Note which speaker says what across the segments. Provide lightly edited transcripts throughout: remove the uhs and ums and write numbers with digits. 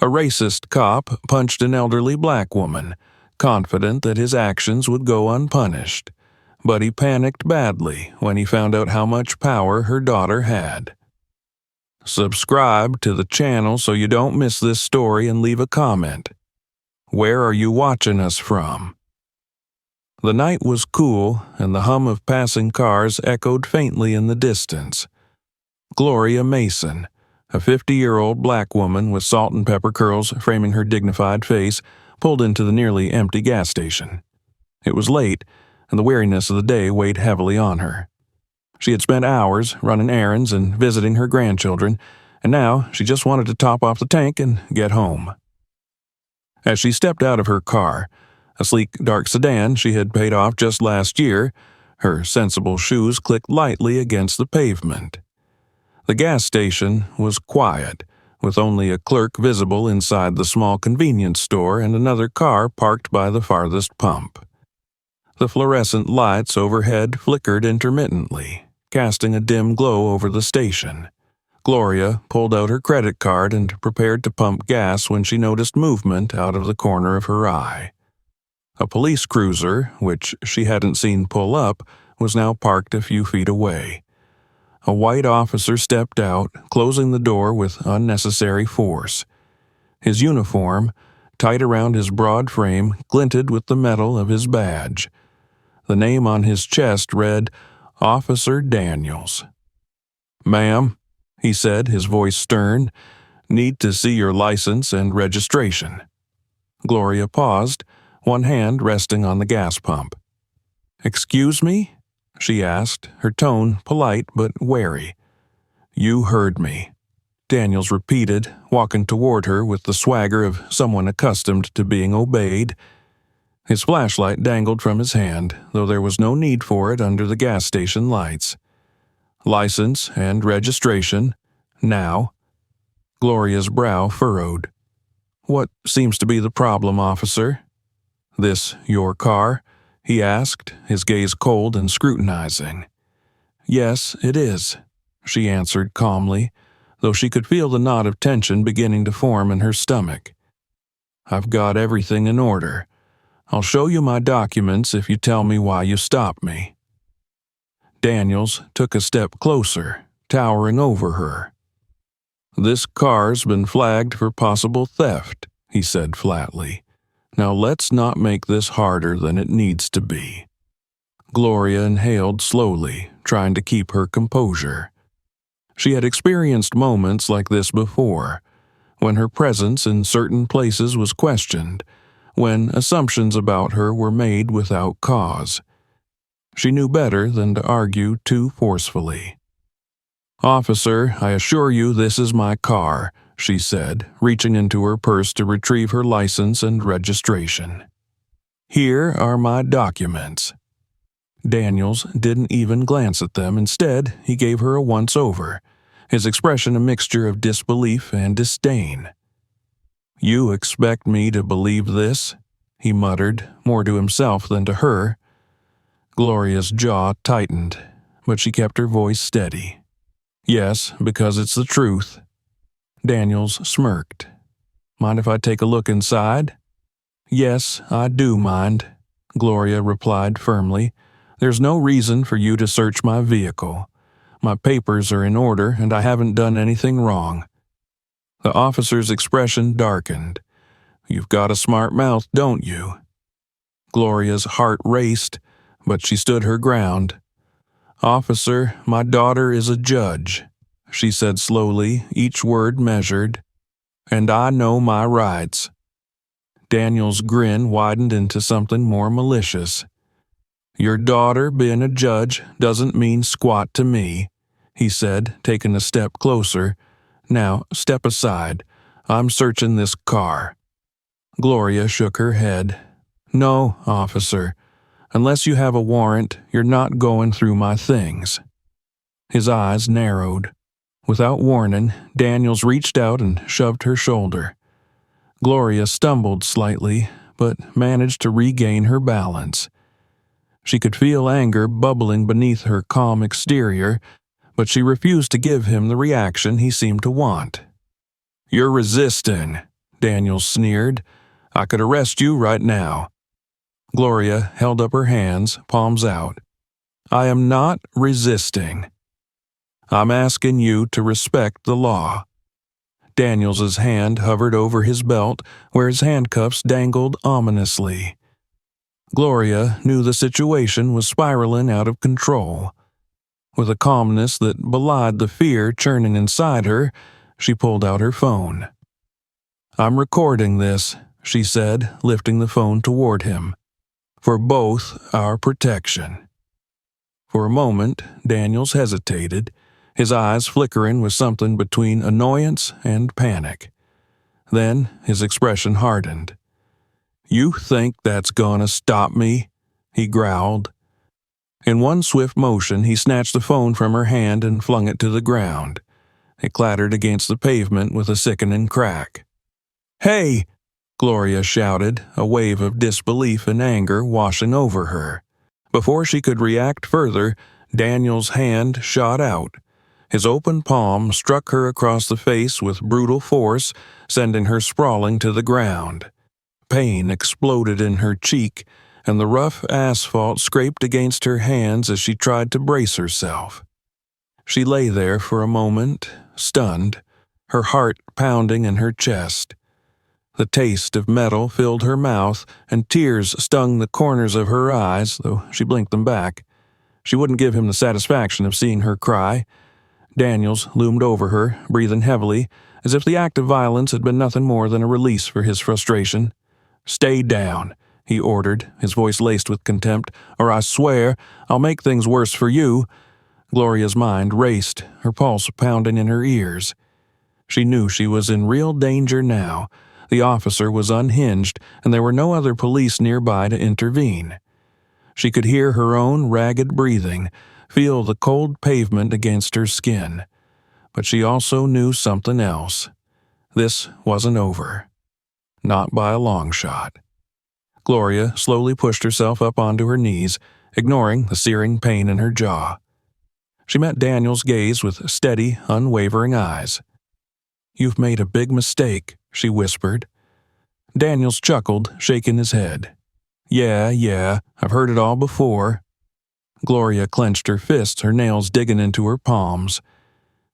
Speaker 1: A racist cop punched an elderly black woman, confident that his actions would go unpunished. But he panicked badly when he found out how much power her daughter had. Subscribe to the channel so you don't miss this story and leave a comment. Where are you watching us from? The night was cool, and the hum of passing cars echoed faintly in the distance. Gloria Mason, a 50-year-old black woman with salt and pepper curls framing her dignified face, pulled into the nearly empty gas station. It was late, and the weariness of the day weighed heavily on her. She had spent hours running errands and visiting her grandchildren, and now she just wanted to top off the tank and get home. As she stepped out of her car, a sleek dark sedan she had paid off just last year, her sensible shoes clicked lightly against the pavement. The gas station was quiet, with only a clerk visible inside the small convenience store and another car parked by the farthest pump. The fluorescent lights overhead flickered intermittently, casting a dim glow over the station. Gloria pulled out her credit card and prepared to pump gas when she noticed movement out of the corner of her eye. A police cruiser, which she hadn't seen pull up, was now parked a few feet away. A white officer stepped out, closing the door with unnecessary force. His uniform, tight around his broad frame, glinted with the metal of his badge. The name on his chest read, Officer Daniels. "Ma'am," he said, his voice stern, "need to see your license and registration." Gloria paused, one hand resting on the gas pump. "Excuse me?" she asked, her tone polite but wary. "You heard me," Daniels repeated, walking toward her with the swagger of someone accustomed to being obeyed. His flashlight dangled from his hand, though there was no need for it under the gas station lights. "License and registration, now." Gloria's brow furrowed. "What seems to be the problem, officer?" "This your car?" he asked, his gaze cold and scrutinizing. "Yes, it is," she answered calmly, though she could feel the knot of tension beginning to form in her stomach. "I've got everything in order. I'll show you my documents if you tell me why you stopped me." Daniels took a step closer, towering over her. "This car's been flagged for possible theft," he said flatly. "Now let's not make this harder than it needs to be." Gloria inhaled slowly, trying to keep her composure. She had experienced moments like this before, when her presence in certain places was questioned, when assumptions about her were made without cause. She knew better than to argue too forcefully. "Officer, I assure you this is my car," she said, reaching into her purse to retrieve her license and registration. "Here are my documents." Daniels didn't even glance at them. Instead, he gave her a once-over, his expression a mixture of disbelief and disdain. "You expect me to believe this?" he muttered, more to himself than to her. Gloria's jaw tightened, but she kept her voice steady. "Yes, because it's the truth." Daniels smirked. "Mind if I take a look inside?" "Yes, I do mind," Gloria replied firmly. "There's no reason for you to search my vehicle. My papers are in order, and I haven't done anything wrong." The officer's expression darkened. "You've got a smart mouth, don't you?" Gloria's heart raced, but she stood her ground. "Officer, my daughter is a judge," she said slowly, each word measured. "And I know my rights." Daniel's grin widened into something more malicious. "Your daughter being a judge doesn't mean squat to me," he said, taking a step closer. "Now, step aside. I'm searching this car." Gloria shook her head. "No, officer. Unless you have a warrant, you're not going through my things." His eyes narrowed. Without warning, Daniels reached out and shoved her shoulder. Gloria stumbled slightly, but managed to regain her balance. She could feel anger bubbling beneath her calm exterior, but she refused to give him the reaction he seemed to want. "You're resisting," Daniels sneered. "I could arrest you right now." Gloria held up her hands, palms out. "I am not resisting. I'm asking you to respect the law." Daniels's hand hovered over his belt, where his handcuffs dangled ominously. Gloria knew the situation was spiraling out of control. With a calmness that belied the fear churning inside her, she pulled out her phone. "I'm recording this," she said, lifting the phone toward him. "For both our protection." For a moment, Daniels hesitated, his eyes flickering with something between annoyance and panic. Then his expression hardened. "You think that's gonna stop me?" he growled. In one swift motion, he snatched the phone from her hand and flung it to the ground. It clattered against the pavement with a sickening crack. "Hey!" Gloria shouted, a wave of disbelief and anger washing over her. Before she could react further, Daniel's hand shot out. His open palm struck her across the face with brutal force, sending her sprawling to the ground. Pain exploded in her cheek, and the rough asphalt scraped against her hands as she tried to brace herself. She lay there for a moment, stunned, her heart pounding in her chest. The taste of metal filled her mouth, and tears stung the corners of her eyes, though she blinked them back. She wouldn't give him the satisfaction of seeing her cry. Daniels loomed over her, breathing heavily, as if the act of violence had been nothing more than a release for his frustration. "Stay down," he ordered, his voice laced with contempt, "or I swear I'll make things worse for you." Gloria's mind raced, her pulse pounding in her ears. She knew she was in real danger now. The officer was unhinged, and there were no other police nearby to intervene. She could hear her own ragged breathing, feel the cold pavement against her skin. But she also knew something else. This wasn't over. Not by a long shot. Gloria slowly pushed herself up onto her knees, ignoring the searing pain in her jaw. She met Daniel's gaze with steady, unwavering eyes. "You've made a big mistake," she whispered. Daniels chuckled, shaking his head. Yeah, I've heard it all before." Gloria clenched her fists, her nails digging into her palms.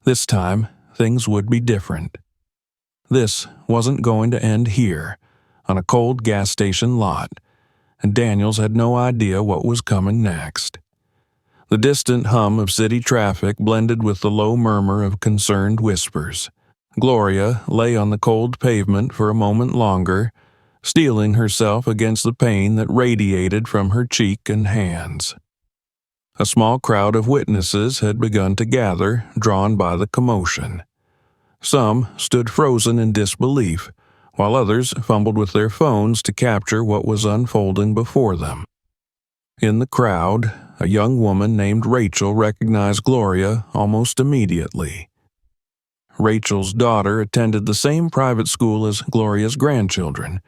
Speaker 1: This time, things would be different. This wasn't going to end here, on a cold gas station lot, and Daniels had no idea what was coming next. The distant hum of city traffic blended with the low murmur of concerned whispers. Gloria lay on the cold pavement for a moment longer, steeling herself against the pain that radiated from her cheek and hands. A small crowd of witnesses had begun to gather, drawn by the commotion. Some stood frozen in disbelief, while others fumbled with their phones to capture what was unfolding before them. In the crowd, a young woman named Rachel recognized Gloria almost immediately. Rachel's daughter attended the same private school as Gloria's grandchildren,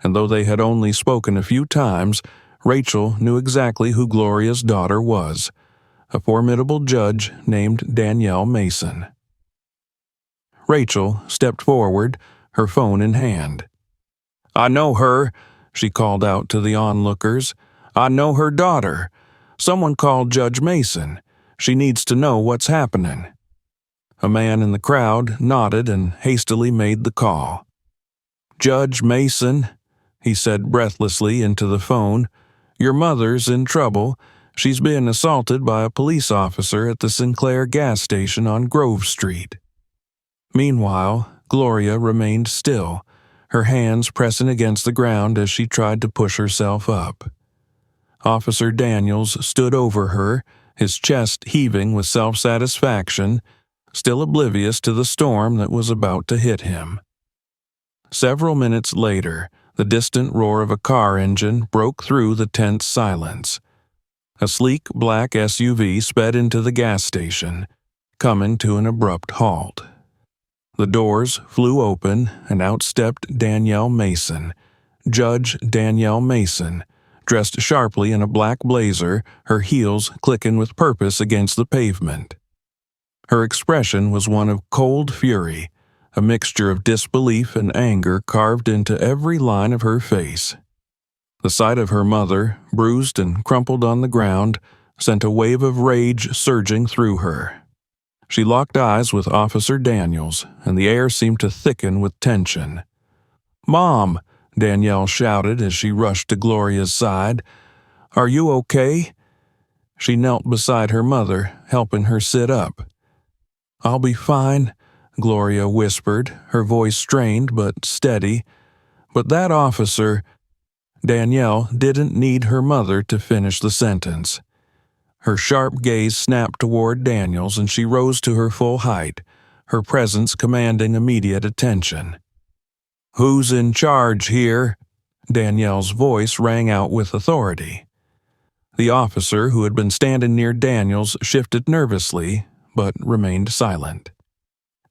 Speaker 1: and though they had only spoken a few times, Rachel knew exactly who Gloria's daughter was, a formidable judge named Danielle Mason. Rachel stepped forward, her phone in hand. "I know her," she called out to the onlookers. "I know her daughter. Someone called Judge Mason. She needs to know what's happening." A man in the crowd nodded and hastily made the call. "Judge Mason," he said breathlessly into the phone, "your mother's in trouble. She's being assaulted by a police officer at the Sinclair gas station on Grove Street." Meanwhile, Gloria remained still, her hands pressing against the ground as she tried to push herself up. Officer Daniels stood over her, his chest heaving with self-satisfaction, still oblivious to the storm that was about to hit him. Several minutes later, the distant roar of a car engine broke through the tense silence. A sleek black SUV sped into the gas station, coming to an abrupt halt. The doors flew open, and out stepped Danielle Mason, Judge Danielle Mason, dressed sharply in a black blazer, her heels clicking with purpose against the pavement. Her expression was one of cold fury, a mixture of disbelief and anger carved into every line of her face. The sight of her mother, bruised and crumpled on the ground, sent a wave of rage surging through her. She locked eyes with Officer Daniels, and the air seemed to thicken with tension. "Mom!" Danielle shouted as she rushed to Gloria's side. "Are you okay?" She knelt beside her mother, helping her sit up. "I'll be fine," Gloria whispered, her voice strained but steady. "But that officer—" Danielle didn't need her mother to finish the sentence. Her sharp gaze snapped toward Daniels, and she rose to her full height, her presence commanding immediate attention. "Who's in charge here?" Danielle's voice rang out with authority. The officer who had been standing near Daniels shifted nervously, but remained silent.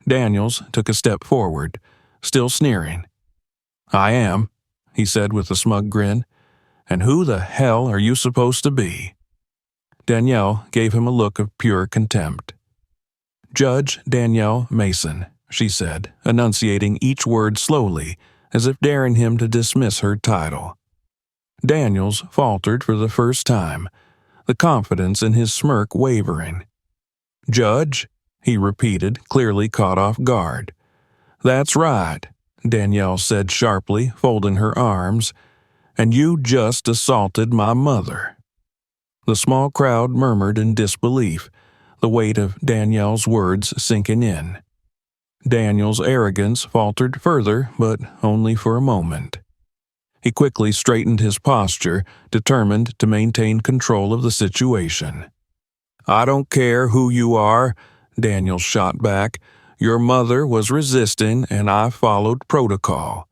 Speaker 1: Daniels took a step forward, still sneering. "I am," he said with a smug grin. "And who the hell are you supposed to be?" Danielle gave him a look of pure contempt. "Judge Danielle Mason," she said, enunciating each word slowly, as if daring him to dismiss her title. Daniels faltered for the first time, the confidence in his smirk wavering. "Judge?" he repeated, clearly caught off guard. "That's right," Danielle said sharply, folding her arms. "And you just assaulted my mother." The small crowd murmured in disbelief, the weight of Danielle's words sinking in. Daniel's arrogance faltered further, but only for a moment. He quickly straightened his posture, determined to maintain control of the situation. "I don't care who you are," Daniel shot back. "Your mother was resisting, and I followed protocol."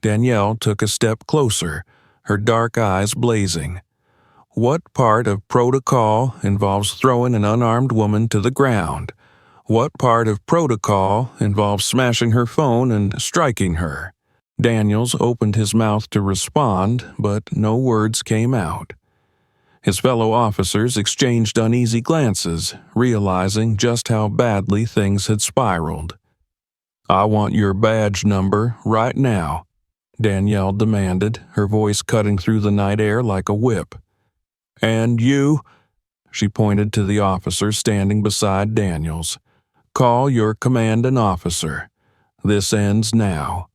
Speaker 1: Danielle took a step closer, her dark eyes blazing. "What part of protocol involves throwing an unarmed woman to the ground? What part of protocol involves smashing her phone and striking her?" Daniels opened his mouth to respond, but no words came out. His fellow officers exchanged uneasy glances, realizing just how badly things had spiraled. "I want your badge number right now," Danielle demanded, her voice cutting through the night air like a whip. "And you," she pointed to the officer standing beside Daniels, "call your commanding officer. This ends now."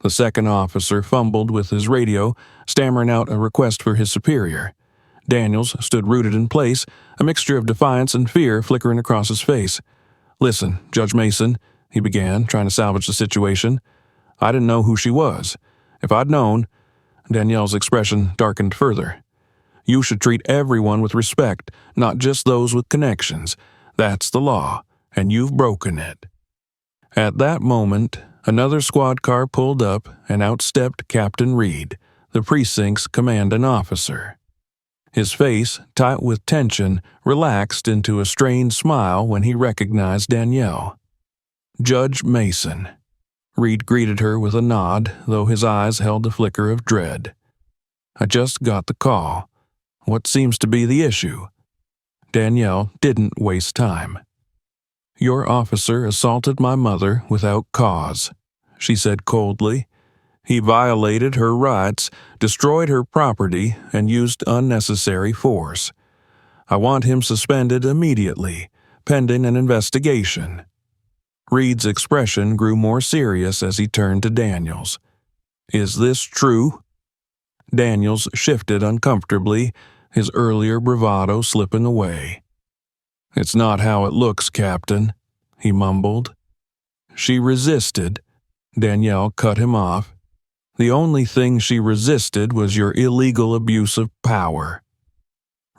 Speaker 1: The second officer fumbled with his radio, stammering out a request for his superior. Daniels stood rooted in place, a mixture of defiance and fear flickering across his face. "Listen, Judge Mason," he began, trying to salvage the situation. "I didn't know who she was. If I'd known—" Danielle's expression darkened further. "You should treat everyone with respect, not just those with connections. That's the law, and you've broken it." At that moment, another squad car pulled up, and out stepped Captain Reed, the precinct's commanding officer. His face, tight with tension, relaxed into a strained smile when he recognized Danielle. "Judge Mason." Reed greeted her with a nod, though his eyes held a flicker of dread. "I just got the call. What seems to be the issue?" Danielle didn't waste time. "Your officer assaulted my mother without cause," she said coldly. "He violated her rights, destroyed her property, and used unnecessary force. I want him suspended immediately, pending an investigation." Reed's expression grew more serious as he turned to Daniels. "Is this true?" Daniels shifted uncomfortably, his earlier bravado slipping away. "It's not how it looks, Captain," he mumbled. "She resisted," Danielle cut him off. "The only thing she resisted was your illegal abuse of power."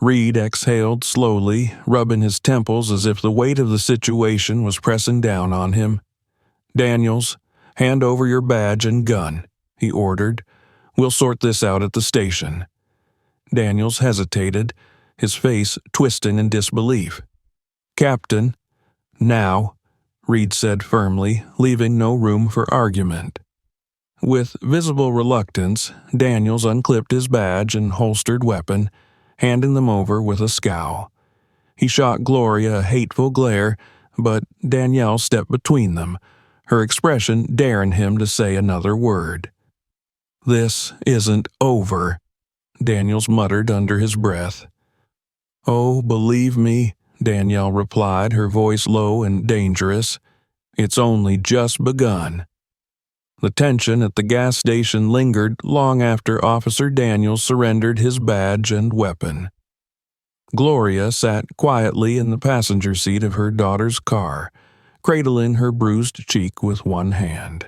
Speaker 1: Reed exhaled slowly, rubbing his temples as if the weight of the situation was pressing down on him. "Daniels, hand over your badge and gun," he ordered. "We'll sort this out at the station." Daniels hesitated, his face twisting in disbelief. "Captain." "Now," Reed said firmly, leaving no room for argument. With visible reluctance, Daniels unclipped his badge and holstered weapon, handing them over with a scowl. He shot Gloria a hateful glare, but Danielle stepped between them, her expression daring him to say another word. "This isn't over," Daniels muttered under his breath. "Oh, believe me," Danielle replied, her voice low and dangerous. "It's only just begun." The tension at the gas station lingered long after Officer Daniels surrendered his badge and weapon. Gloria sat quietly in the passenger seat of her daughter's car, cradling her bruised cheek with one hand.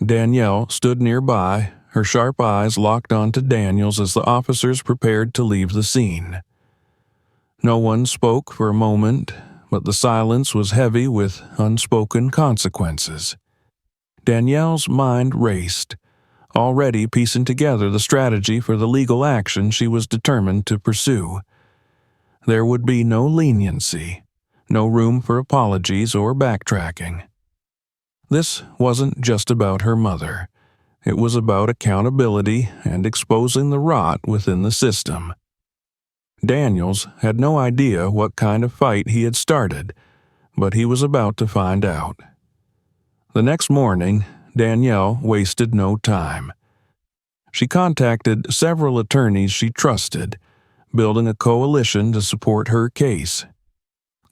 Speaker 1: Danielle stood nearby, her sharp eyes locked onto Daniels as the officers prepared to leave the scene. No one spoke for a moment, but the silence was heavy with unspoken consequences. Danielle's mind raced, already piecing together the strategy for the legal action she was determined to pursue. There would be no leniency, no room for apologies or backtracking. This wasn't just about her mother. It was about accountability and exposing the rot within the system. Daniels had no idea what kind of fight he had started, but he was about to find out. The next morning, Danielle wasted no time. She contacted several attorneys she trusted, building a coalition to support her case.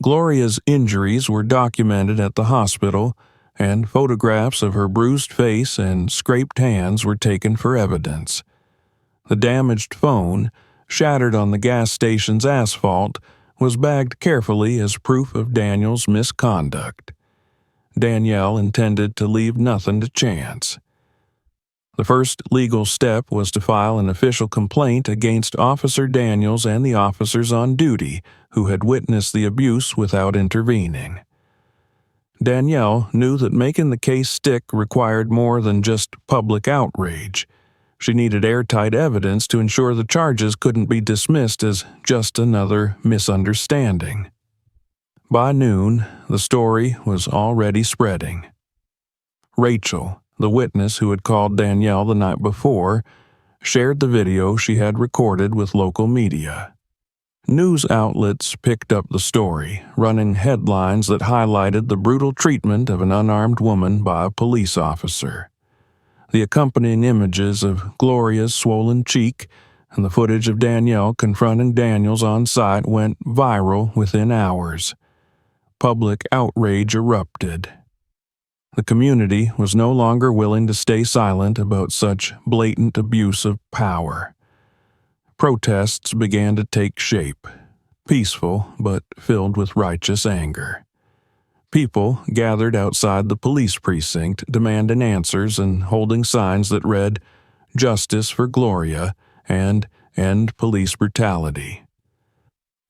Speaker 1: Gloria's injuries were documented at the hospital, and photographs of her bruised face and scraped hands were taken for evidence. The damaged phone, shattered on the gas station's asphalt, was bagged carefully as proof of Daniel's misconduct. Danielle intended to leave nothing to chance. The first legal step was to file an official complaint against Officer Daniels and the officers on duty who had witnessed the abuse without intervening. Danielle knew that making the case stick required more than just public outrage. She needed airtight evidence to ensure the charges couldn't be dismissed as just another misunderstanding. By noon, the story was already spreading. Rachel, the witness who had called Danielle the night before, shared the video she had recorded with local media. News outlets picked up the story, running headlines that highlighted the brutal treatment of an unarmed woman by a police officer. The accompanying images of Gloria's swollen cheek and the footage of Danielle confronting Daniels on site went viral within hours. Public outrage erupted. The community was no longer willing to stay silent about such blatant abuse of power. Protests began to take shape, peaceful but filled with righteous anger. People gathered outside the police precinct demanding answers and holding signs that read, "Justice for Gloria" and "End police brutality."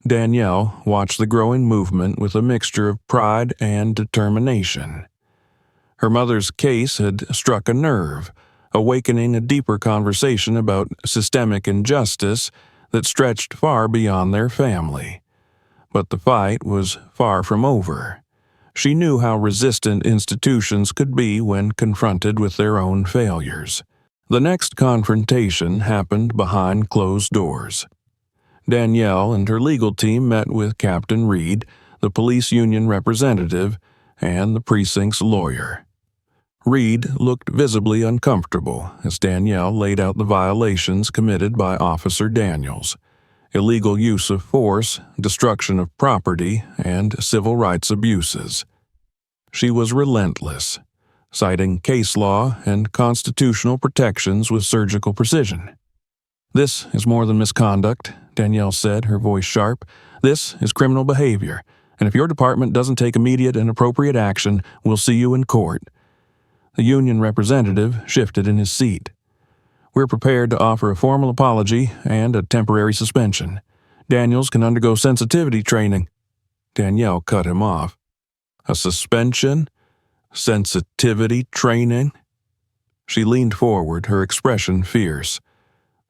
Speaker 1: Danielle watched the growing movement with a mixture of pride and determination. Her mother's case had struck a nerve, awakening a deeper conversation about systemic injustice that stretched far beyond their family. But the fight was far from over. She knew how resistant institutions could be when confronted with their own failures. The next confrontation happened behind closed doors. Danielle and her legal team met with Captain Reed, the police union representative, and the precinct's lawyer. Reed looked visibly uncomfortable as Danielle laid out the violations committed by Officer Daniels: illegal use of force, destruction of property, and civil rights abuses. She was relentless, citing case law and constitutional protections with surgical precision. "This is more than misconduct," Danielle said, her voice sharp. "This is criminal behavior, and if your department doesn't take immediate and appropriate action, we'll see you in court." The union representative shifted in his seat. "We're prepared to offer a formal apology and a temporary suspension. Daniels can undergo sensitivity training." Danielle cut him off. "A suspension? Sensitivity training?" She leaned forward, her expression fierce.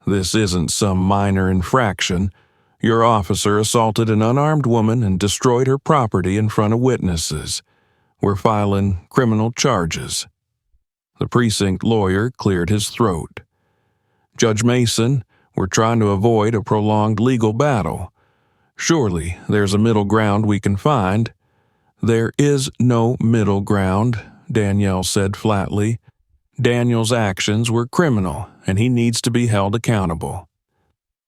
Speaker 1: "This isn't some minor infraction. Your officer assaulted an unarmed woman and destroyed her property in front of witnesses. We're filing criminal charges." The precinct lawyer cleared his throat. "Judge Mason, we're trying to avoid a prolonged legal battle. Surely there's a middle ground we can find." "There is no middle ground," Danielle said flatly. Daniel's actions were criminal, and he needs to be held accountable.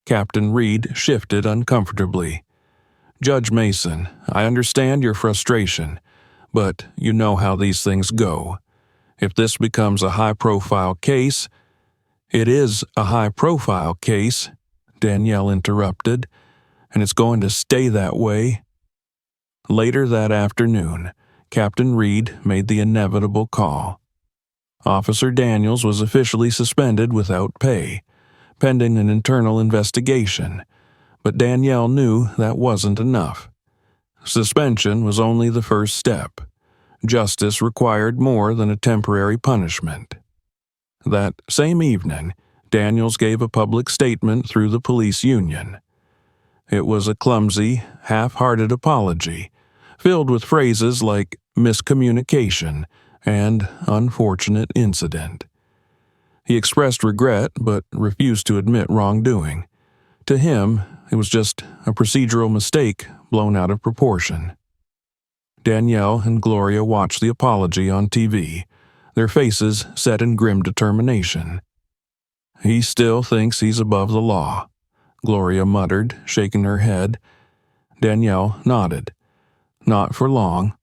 Speaker 1: Captain Reed shifted uncomfortably. Judge Mason, I understand your frustration, but you know how these things go. If this becomes a high-profile case— It is a high-profile case, Danielle interrupted, and it's going to stay that way. Later that afternoon, Captain Reed made the inevitable call. Officer Daniels was officially suspended without pay, pending an internal investigation, but Danielle knew that wasn't enough. Suspension was only the first step. Justice required more than a temporary punishment. That same evening, Daniels gave a public statement through the police union. It was a clumsy, half-hearted apology, filled with phrases like miscommunication and unfortunate incident. He expressed regret but refused to admit wrongdoing. To him, it was just a procedural mistake blown out of proportion. Danielle and Gloria watched the apology on TV, their faces set in grim determination. "He still thinks he's above the law," Gloria muttered, shaking her head. Danielle nodded. Not for long.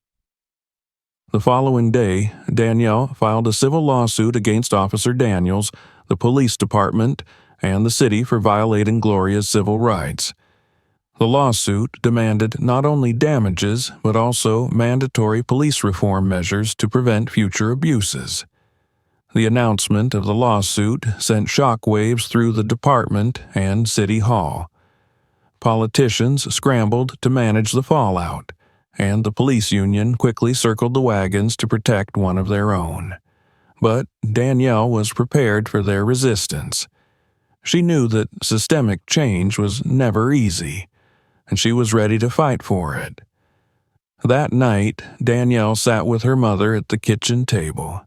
Speaker 1: The following day, Danielle filed a civil lawsuit against Officer Daniels, the police department, and the city for violating Gloria's civil rights. The lawsuit demanded not only damages, but also mandatory police reform measures to prevent future abuses. The announcement of the lawsuit sent shockwaves through the department and City Hall. Politicians scrambled to manage the fallout, and the police union quickly circled the wagons to protect one of their own. But Danielle was prepared for their resistance. She knew that systemic change was never easy, and she was ready to fight for it. That night, Danielle sat with her mother at the kitchen table.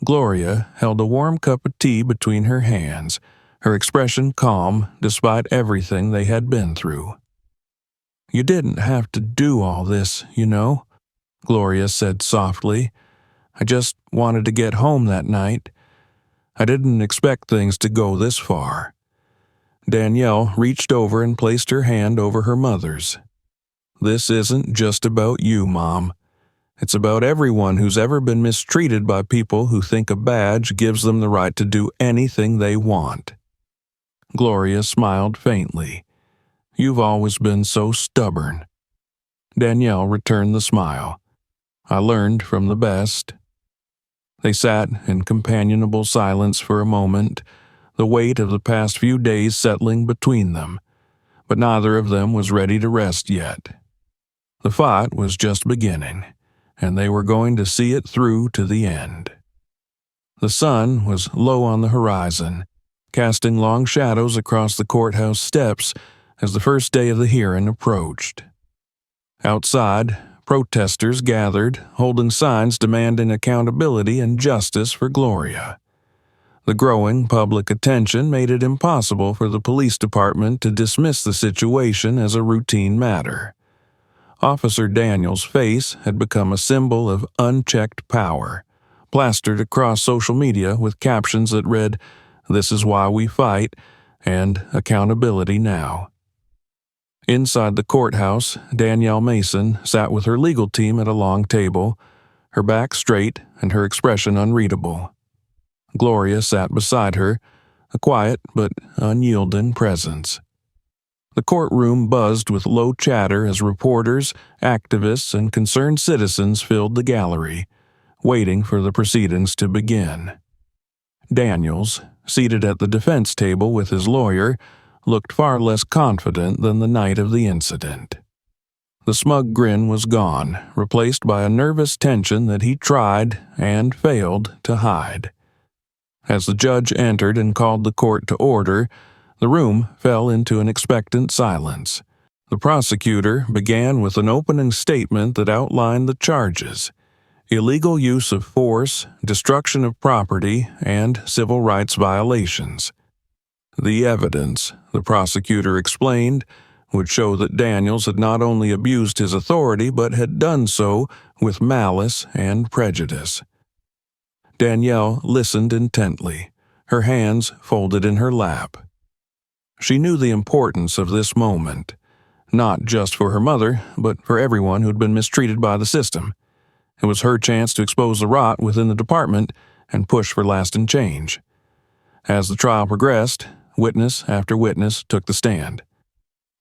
Speaker 1: Gloria held a warm cup of tea between her hands, her expression calm despite everything they had been through. "You didn't have to do all this, you know," Gloria said softly. "I just wanted to get home that night. I didn't expect things to go this far." Danielle reached over and placed her hand over her mother's. "This isn't just about you, Mom. It's about everyone who's ever been mistreated by people who think a badge gives them the right to do anything they want." Gloria smiled faintly. "You've always been so stubborn." Danielle returned the smile. "I learned from the best." They sat in companionable silence for a moment, the weight of the past few days settling between them, but neither of them was ready to rest yet. The fight was just beginning, and they were going to see it through to the end. The sun was low on the horizon, casting long shadows across the courthouse steps as the first day of the hearing approached. Outside, protesters gathered, holding signs demanding accountability and justice for Gloria. The growing public attention made it impossible for the police department to dismiss the situation as a routine matter. Officer Daniels' face had become a symbol of unchecked power, plastered across social media with captions that read, "This is why we fight," and "Accountability now." Inside the courthouse, Danielle Mason sat with her legal team at a long table, her back straight and her expression unreadable. Gloria sat beside her, a quiet but unyielding presence. The courtroom buzzed with low chatter as reporters, activists, and concerned citizens filled the gallery, waiting for the proceedings to begin. Daniels, seated at the defense table with his lawyer, looked far less confident than the night of the incident. The smug grin was gone, replaced by a nervous tension that he tried and failed to hide. As the judge entered and called the court to order, the room fell into an expectant silence. The prosecutor began with an opening statement that outlined the charges: illegal use of force, destruction of property, and civil rights violations. The evidence, the prosecutor explained, would show that Daniels had not only abused his authority but had done so with malice and prejudice. Danielle listened intently, her hands folded in her lap. She knew the importance of this moment, not just for her mother, but for everyone who'd been mistreated by the system. It was her chance to expose the rot within the department and push for lasting change. As the trial progressed, witness after witness took the stand.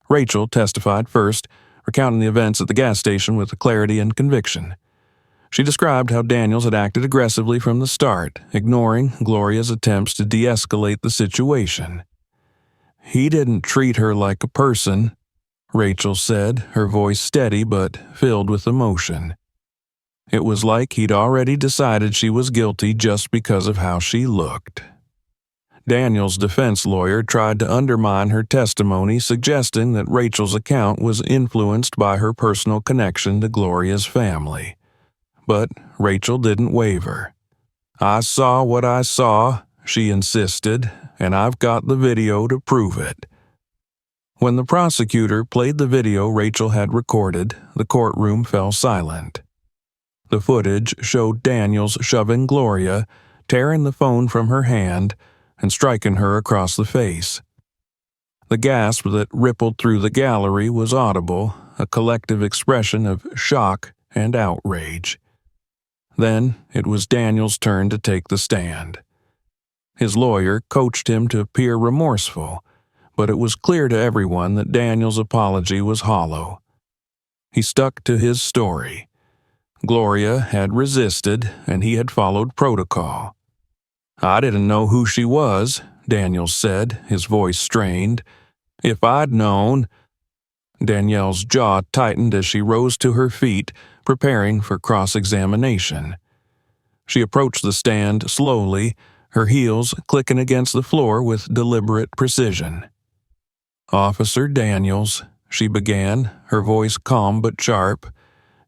Speaker 1: Rachel testified first, recounting the events at the gas station with clarity and conviction. She described how Daniels had acted aggressively from the start, ignoring Gloria's attempts to de-escalate the situation. "He didn't treat her like a person," Rachel said, her voice steady but filled with emotion. "It was like he'd already decided she was guilty just because of how she looked." Daniel's defense lawyer tried to undermine her testimony, suggesting that Rachel's account was influenced by her personal connection to Gloria's family. But Rachel didn't waver. "I saw what I saw," she insisted, "and I've got the video to prove it." When the prosecutor played the video Rachel had recorded, the courtroom fell silent. The footage showed Daniels shoving Gloria, tearing the phone from her hand, and striking her across the face. The gasp that rippled through the gallery was audible, a collective expression of shock and outrage. Then it was Daniel's turn to take the stand. His lawyer coached him to appear remorseful, but it was clear to everyone that Daniel's apology was hollow. He stuck to his story. Gloria had resisted, and he had followed protocol. "I didn't know who she was," Daniels said, his voice strained. "If I'd known—" Danielle's jaw tightened as she rose to her feet, preparing for cross-examination. She approached the stand slowly, her heels clicking against the floor with deliberate precision. "Officer Daniels," she began, her voice calm but sharp,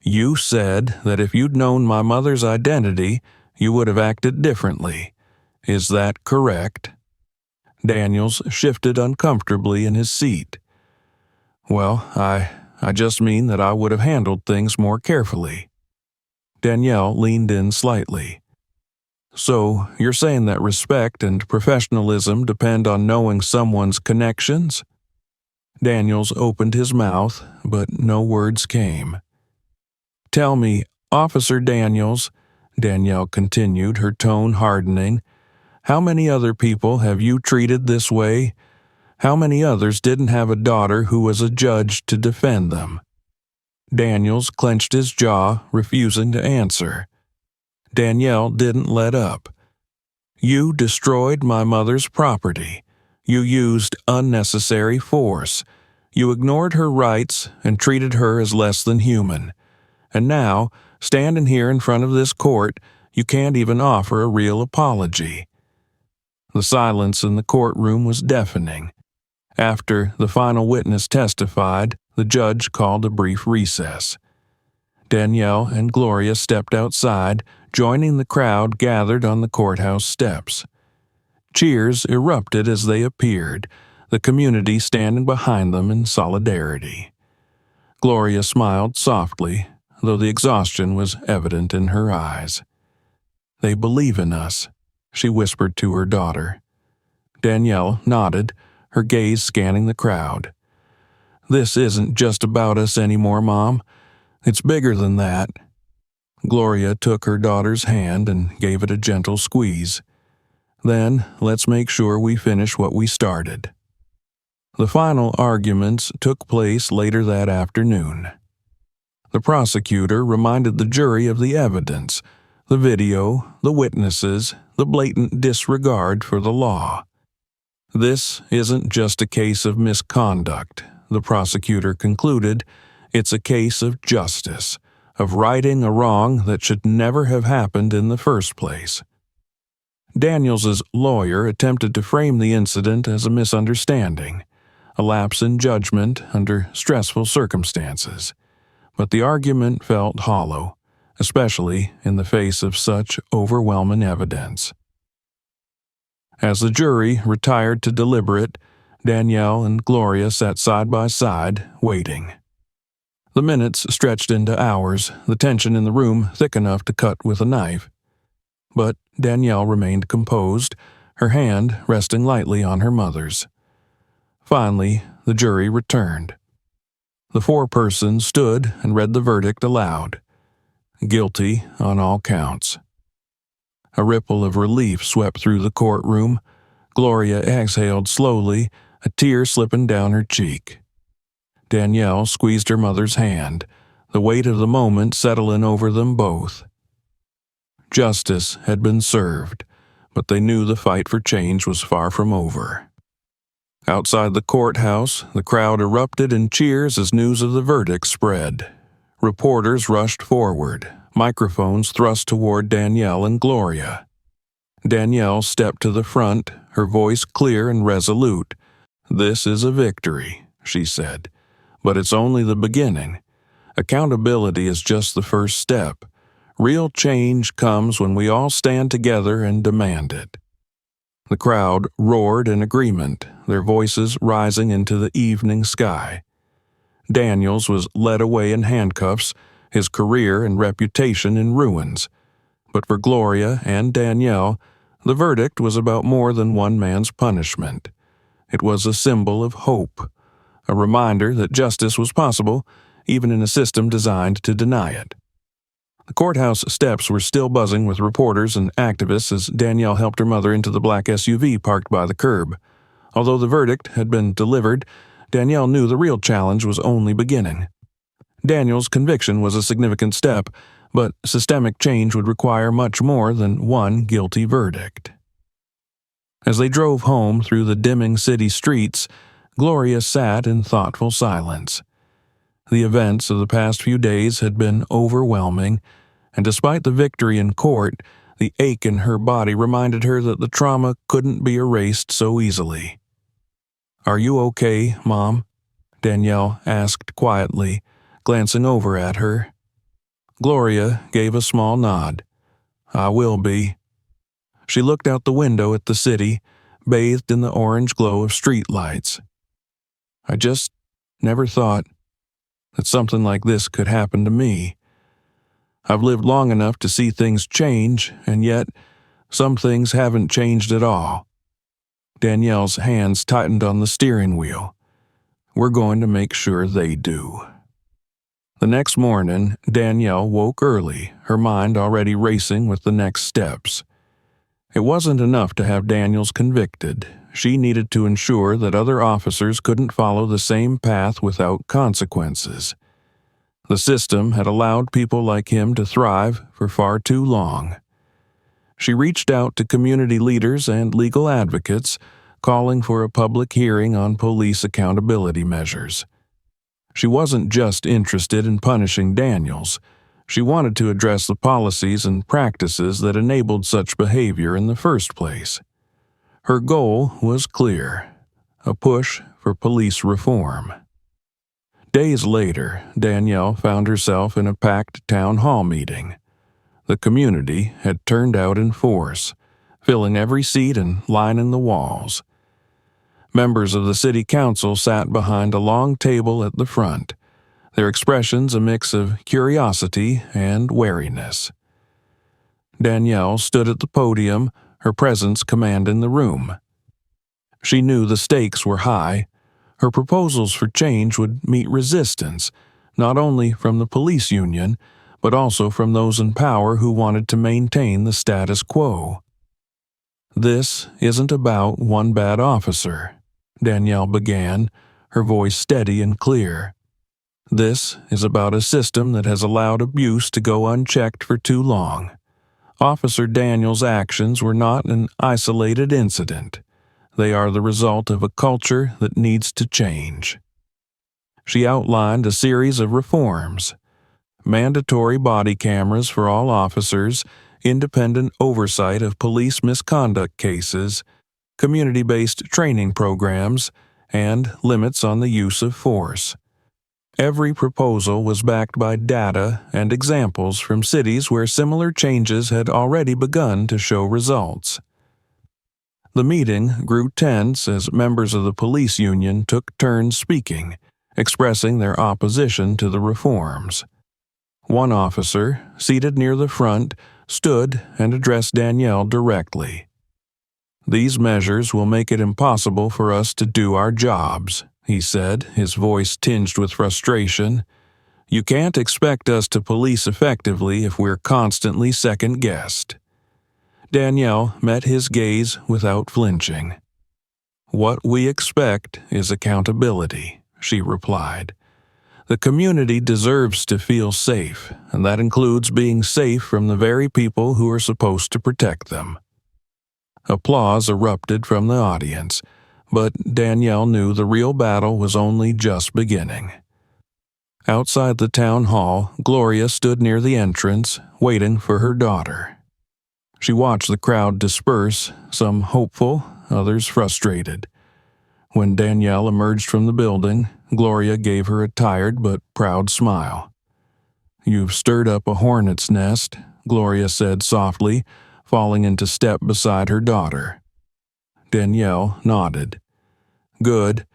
Speaker 1: "you said that if you'd known my mother's identity, you would have acted differently. Is that correct?" Daniels shifted uncomfortably in his seat. "Well, I just mean that I would have handled things more carefully." Danielle leaned in slightly. "So, you're saying that respect and professionalism depend on knowing someone's connections?" Daniels opened his mouth, but no words came. "Tell me, Officer Daniels," Danielle continued, her tone hardening, "how many other people have you treated this way? How many others didn't have a daughter who was a judge to defend them?" Daniels clenched his jaw, refusing to answer. Danielle didn't let up. "You destroyed my mother's property. You used unnecessary force. You ignored her rights and treated her as less than human. And now, standing here in front of this court, you can't even offer a real apology." The silence in the courtroom was deafening. After the final witness testified, the judge called a brief recess. Danielle and Gloria stepped outside, joining the crowd gathered on the courthouse steps. Cheers erupted as they appeared, the community standing behind them in solidarity. Gloria smiled softly, though the exhaustion was evident in her eyes. "They believe in us," she whispered to her daughter. Danielle nodded, her gaze scanning the crowd. "This isn't just about us anymore, Mom. It's bigger than that." Gloria took her daughter's hand and gave it a gentle squeeze. "Then let's make sure we finish what we started." The final arguments took place later that afternoon. The prosecutor reminded the jury of the evidence, the video, the witnesses, the blatant disregard for the law. "This isn't just a case of misconduct," the prosecutor concluded. "It's a case of justice, of righting a wrong that should never have happened in the first place." Daniels's lawyer attempted to frame the incident as a misunderstanding, a lapse in judgment under stressful circumstances, but the argument felt hollow, especially in the face of such overwhelming evidence. As the jury retired to deliberate, Danielle and Gloria sat side by side, waiting. The minutes stretched into hours, the tension in the room thick enough to cut with a knife. But Danielle remained composed, her hand resting lightly on her mother's. Finally, the jury returned. The foreperson stood and read the verdict aloud. Guilty on all counts. A ripple of relief swept through the courtroom. Gloria exhaled slowly, a tear slipping down her cheek. Danielle squeezed her mother's hand, the weight of the moment settling over them both. Justice had been served, but they knew the fight for change was far from over. Outside the courthouse, the crowd erupted in cheers as news of the verdict spread. Reporters rushed forward, microphones thrust toward Danielle and Gloria. Danielle stepped to the front, her voice clear and resolute. "This is a victory," she said, "but it's only the beginning. Accountability is just the first step. Real change comes when we all stand together and demand it." The crowd roared in agreement, their voices rising into the evening sky. Daniels was led away in handcuffs, his career and reputation in ruins. But for Gloria and Danielle, the verdict was about more than one man's punishment. It was a symbol of hope, a reminder that justice was possible, even in a system designed to deny it. The courthouse steps were still buzzing with reporters and activists as Danielle helped her mother into the black SUV parked by the curb. Although the verdict had been delivered, Danielle knew the real challenge was only beginning. Daniel's conviction was a significant step, but systemic change would require much more than one guilty verdict. As they drove home through the dimming city streets, Gloria sat in thoughtful silence. The events of the past few days had been overwhelming, and despite the victory in court, the ache in her body reminded her that the trauma couldn't be erased so easily. "Are you okay, Mom?" Danielle asked quietly, glancing over at her. Gloria gave a small nod. "I will be." She looked out the window at the city, bathed in the orange glow of streetlights. "I just never thought that something like this could happen to me. I've lived long enough to see things change, and yet some things haven't changed at all." Danielle's hands tightened on the steering wheel. "We're going to make sure they do." The next morning, Danielle woke early, her mind already racing with the next steps. It wasn't enough to have Daniels convicted. She needed to ensure that other officers couldn't follow the same path without consequences. The system had allowed people like him to thrive for far too long. She reached out to community leaders and legal advocates, calling for a public hearing on police accountability measures. She wasn't just interested in punishing Daniels. She wanted to address the policies and practices that enabled such behavior in the first place. Her goal was clear: a push for police reform. Days later, Danielle found herself in a packed town hall meeting. The community had turned out in force, filling every seat and lining the walls. Members of the city council sat behind a long table at the front, their expressions a mix of curiosity and wariness. Danielle stood at the podium, her presence commanding the room. She knew the stakes were high. Her proposals for change would meet resistance, not only from the police union, but also from those in power who wanted to maintain the status quo. "This isn't about one bad officer," Danielle began, her voice steady and clear. "This is about a system that has allowed abuse to go unchecked for too long. Officer Daniels' actions were not an isolated incident. They are the result of a culture that needs to change." She outlined a series of reforms: mandatory body cameras for all officers, independent oversight of police misconduct cases, community-based training programs, and limits on the use of force. Every proposal was backed by data and examples from cities where similar changes had already begun to show results. The meeting grew tense as members of the police union took turns speaking, expressing their opposition to the reforms. One officer, seated near the front, stood and addressed Danielle directly. "These measures will make it impossible for us to do our jobs," he said, his voice tinged with frustration. "You can't expect us to police effectively if we're constantly second-guessed." Danielle met his gaze without flinching. "What we expect is accountability," she replied. "The community deserves to feel safe, and that includes being safe from the very people who are supposed to protect them." Applause erupted from the audience, but Danielle knew the real battle was only just beginning. Outside the town hall, Gloria stood near the entrance, waiting for her daughter. She watched the crowd disperse, some hopeful, others frustrated. When Danielle emerged from the building, Gloria gave her a tired but proud smile. "You've stirred up a hornet's nest," Gloria said softly, falling into step beside her daughter. Danielle nodded. "Good.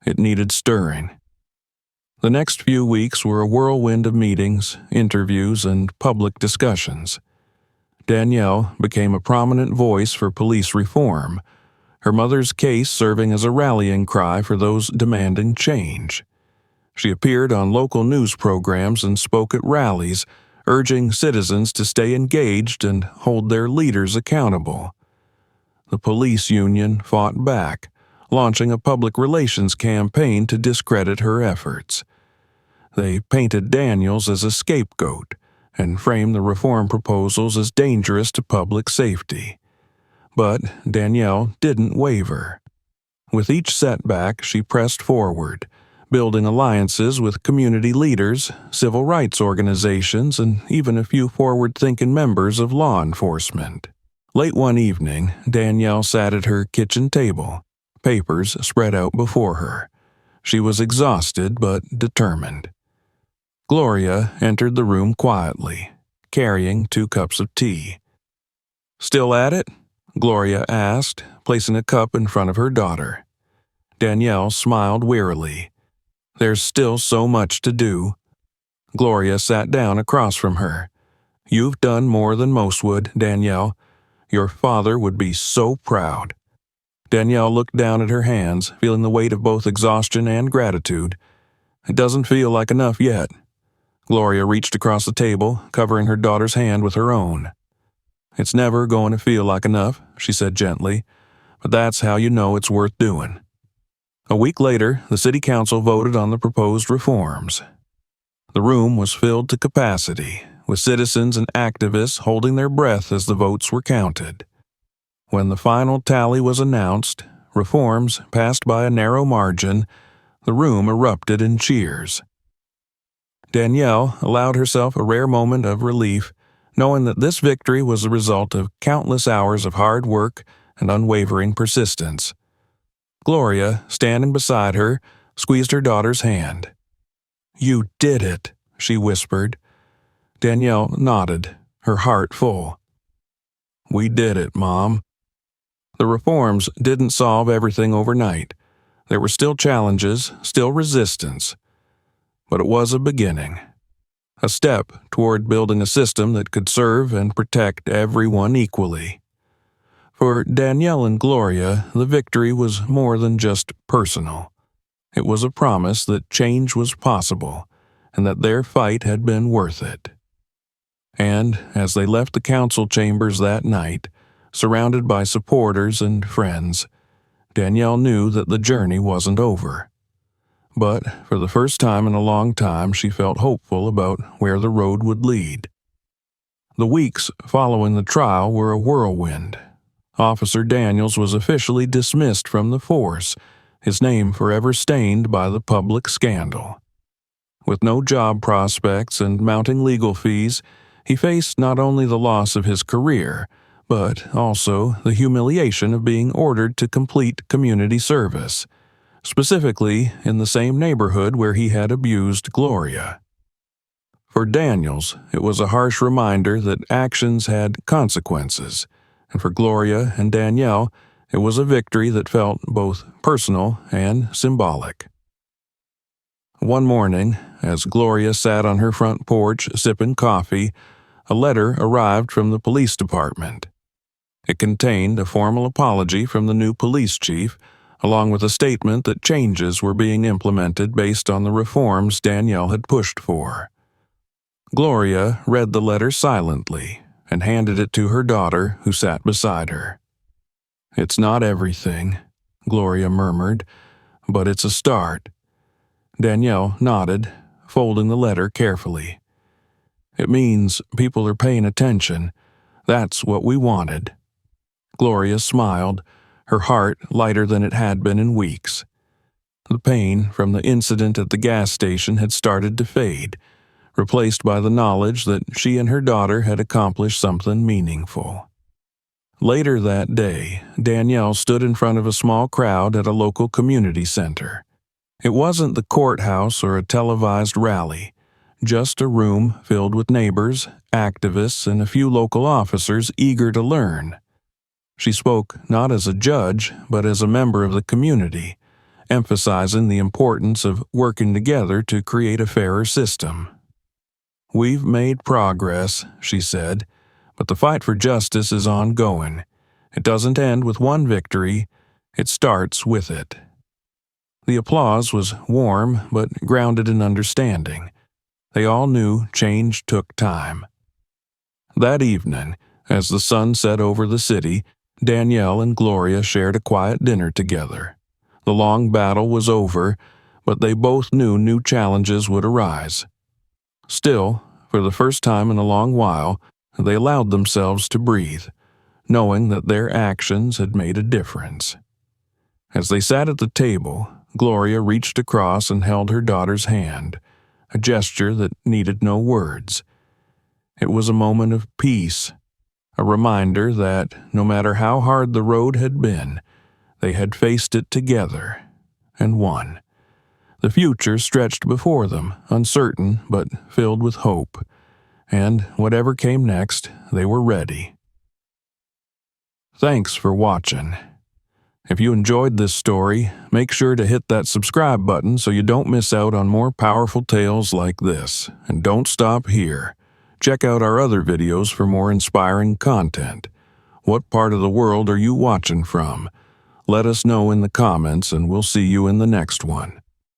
Speaker 1: It needed stirring." The next few weeks were a whirlwind of meetings, interviews, and public discussions. Danielle became a prominent voice for police reform, her mother's case serving as a rallying cry for those demanding change. She appeared on local news programs and spoke at rallies, urging citizens to stay engaged and hold their leaders accountable. The police union fought back, launching a public relations campaign to discredit her efforts. They painted Daniels as a scapegoat and framed the reform proposals as dangerous to public safety. But Danielle didn't waver. With each setback, she pressed forward, building alliances with community leaders, civil rights organizations, and even a few forward-thinking members of law enforcement. Late one evening, Danielle sat at her kitchen table, papers spread out before her. She was exhausted but determined. Gloria entered the room quietly, carrying 2 cups of tea. "Still at it?" Gloria asked, placing a cup in front of her daughter. Danielle smiled wearily. "There's still so much to do." Gloria sat down across from her. "You've done more than most would, Danielle. Your father would be so proud." Danielle looked down at her hands, feeling the weight of both exhaustion and gratitude. "It doesn't feel like enough yet." Gloria reached across the table, covering her daughter's hand with her own. "It's never going to feel like enough," she said gently, "but that's how you know it's worth doing." A week later, the city council voted on the proposed reforms. The room was filled to capacity, with citizens and activists holding their breath as the votes were counted. When the final tally was announced, reforms passed by a narrow margin, the room erupted in cheers. Danielle allowed herself a rare moment of relief, knowing that this victory was the result of countless hours of hard work and unwavering persistence. Gloria, standing beside her, squeezed her daughter's hand. "You did it," she whispered. Danielle nodded, her heart full. "We did it, Mom." The reforms didn't solve everything overnight. There were still challenges, still resistance. But it was a beginning. A step toward building a system that could serve and protect everyone equally. For Danielle and Gloria, the victory was more than just personal. It was a promise that change was possible, and that their fight had been worth it. And as they left the council chambers that night, surrounded by supporters and friends, Danielle knew that the journey wasn't over. But for the first time in a long time, she felt hopeful about where the road would lead. The weeks following the trial were a whirlwind. Officer Daniels was officially dismissed from the force, his name forever stained by the public scandal. With no job prospects and mounting legal fees, he faced not only the loss of his career, but also the humiliation of being ordered to complete community service, specifically in the same neighborhood where he had abused Gloria. For Daniels, it was a harsh reminder that actions had consequences, and for Gloria and Danielle, It was a victory that felt both personal and symbolic. One morning, as Gloria sat on her front porch sipping coffee, a letter arrived from the police department. It contained a formal apology from the new police chief, along with a statement that changes were being implemented based on the reforms Danielle had pushed for. Gloria read the letter silently and handed it to her daughter, who sat beside her. "It's not everything," Gloria murmured, "but it's a start." Danielle nodded, folding the letter carefully. "It means people are paying attention. That's what we wanted." Gloria smiled, her heart lighter than it had been in weeks. The pain from the incident at the gas station had started to fade, replaced by the knowledge that she and her daughter had accomplished something meaningful. Later that day, Danielle stood in front of a small crowd at a local community center. It wasn't the courthouse or a televised rally, just a room filled with neighbors, activists, and a few local officers eager to learn. She spoke not as a judge, but as a member of the community, emphasizing the importance of working together to create a fairer system. "We've made progress," she said, "but the fight for justice is ongoing. It doesn't end with one victory, it starts with it." The applause was warm but grounded in understanding. They all knew change took time. That evening, as the sun set over the city, Danielle and Gloria shared a quiet dinner together. The long battle was over, but they both knew new challenges would arise. Still, for the first time in a long while, they allowed themselves to breathe, knowing that their actions had made a difference. As they sat at the table, Gloria reached across and held her daughter's hand, a gesture that needed no words. It was a moment of peace, a reminder that, no matter how hard the road had been, they had faced it together and won. The future stretched before them, uncertain but filled with hope, and whatever came next, they were ready. Thanks for watching. If you enjoyed this story, make sure to hit that subscribe button so you don't miss out on more powerful tales like this. And don't stop here. Check out our other videos for more inspiring content. What part of the world are you watching from? Let us know in the comments, and we'll see you in the next one.